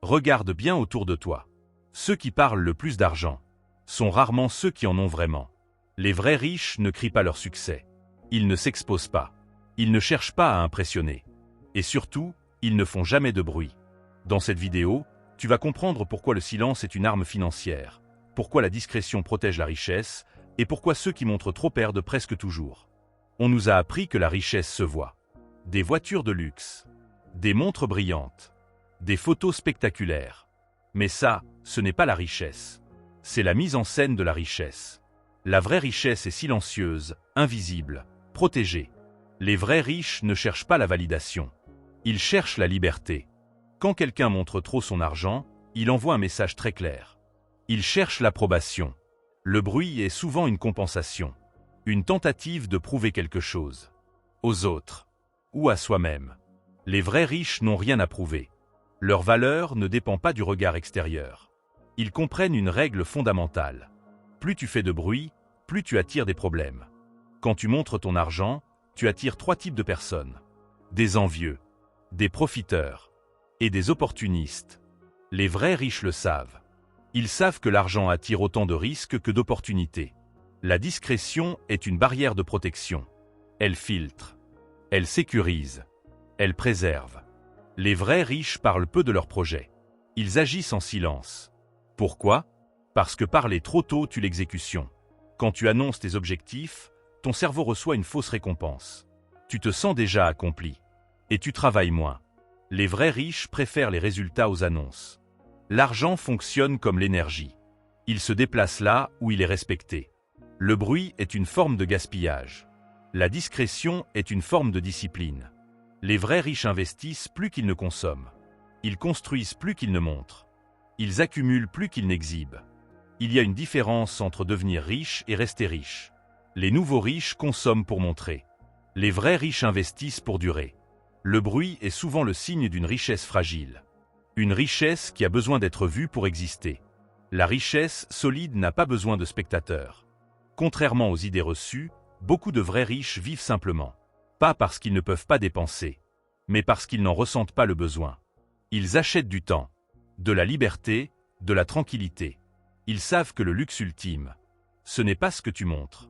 Regarde bien autour de toi. Ceux qui parlent le plus d'argent sont rarement ceux qui en ont vraiment. Les vrais riches ne crient pas leur succès. Ils ne s'exposent pas. Ils ne cherchent pas à impressionner. Et surtout, ils ne font jamais de bruit. Dans cette vidéo, tu vas comprendre pourquoi le silence est une arme financière, pourquoi la discrétion protège la richesse, et pourquoi ceux qui montrent trop perdent presque toujours. On nous a appris que la richesse se voit. Des voitures de luxe, des montres brillantes, des photos spectaculaires. Mais ça, ce n'est pas la richesse. C'est la mise en scène de la richesse. La vraie richesse est silencieuse, invisible, protégée. Les vrais riches ne cherchent pas la validation. Ils cherchent la liberté. Quand quelqu'un montre trop son argent, il envoie un message très clair. Il cherche l'approbation. Le bruit est souvent une compensation, une tentative de prouver quelque chose. Aux autres, ou à soi-même. Les vrais riches n'ont rien à prouver. Leur valeur ne dépend pas du regard extérieur. Ils comprennent une règle fondamentale. Plus tu fais de bruit, plus tu attires des problèmes. Quand tu montres ton argent, tu attires 3 types de personnes. Des envieux, des profiteurs et des opportunistes. Les vrais riches le savent. Ils savent que l'argent attire autant de risques que d'opportunités. La discrétion est une barrière de protection. Elle filtre. Elle sécurise. Elle préserve. Les vrais riches parlent peu de leurs projets. Ils agissent en silence. Pourquoi? Parce que parler trop tôt tue l'exécution. Quand tu annonces tes objectifs, ton cerveau reçoit une fausse récompense. Tu te sens déjà accompli. Et tu travailles moins. Les vrais riches préfèrent les résultats aux annonces. L'argent fonctionne comme l'énergie. Il se déplace là où il est respecté. Le bruit est une forme de gaspillage. La discrétion est une forme de discipline. Les vrais riches investissent plus qu'ils ne consomment. Ils construisent plus qu'ils ne montrent. Ils accumulent plus qu'ils n'exhibent. Il y a une différence entre devenir riche et rester riche. Les nouveaux riches consomment pour montrer. Les vrais riches investissent pour durer. Le bruit est souvent le signe d'une richesse fragile. Une richesse qui a besoin d'être vue pour exister. La richesse solide n'a pas besoin de spectateurs. Contrairement aux idées reçues, beaucoup de vrais riches vivent simplement. Pas parce qu'ils ne peuvent pas dépenser, mais parce qu'ils n'en ressentent pas le besoin. Ils achètent du temps, de la liberté, de la tranquillité. Ils savent que le luxe ultime, ce n'est pas ce que tu montres,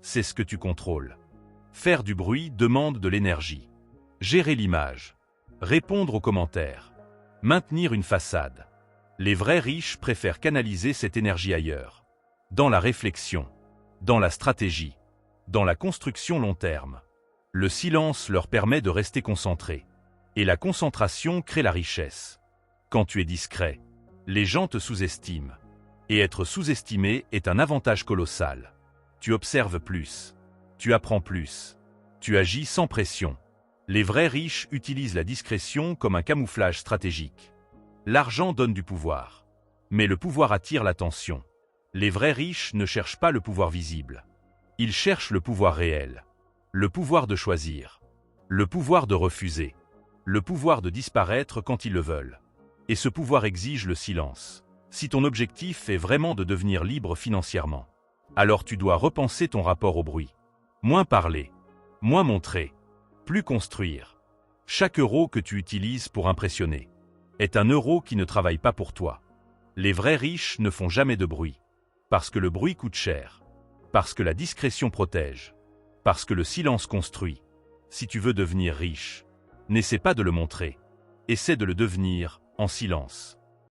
c'est ce que tu contrôles. Faire du bruit demande de l'énergie. Gérer l'image, répondre aux commentaires, maintenir une façade. Les vrais riches préfèrent canaliser cette énergie ailleurs. Dans la réflexion, dans la stratégie, dans la construction long terme. Le silence leur permet de rester concentrés. Et la concentration crée la richesse. Quand tu es discret, les gens te sous-estiment. Et être sous-estimé est un avantage colossal. Tu observes plus. Tu apprends plus. Tu agis sans pression. Les vrais riches utilisent la discrétion comme un camouflage stratégique. L'argent donne du pouvoir. Mais le pouvoir attire l'attention. Les vrais riches ne cherchent pas le pouvoir visible. Ils cherchent le pouvoir réel. Le pouvoir de choisir. Le pouvoir de refuser. Le pouvoir de disparaître quand ils le veulent. Et ce pouvoir exige le silence. Si ton objectif est vraiment de devenir libre financièrement, alors tu dois repenser ton rapport au bruit. Moins parler. Moins montrer. Plus construire. Chaque euro que tu utilises pour impressionner est un euro qui ne travaille pas pour toi. Les vrais riches ne font jamais de bruit. Parce que le bruit coûte cher. Parce que la discrétion protège. Parce que le silence construit. Si tu veux devenir riche, n'essaie pas de le montrer. Essaie de le devenir en silence.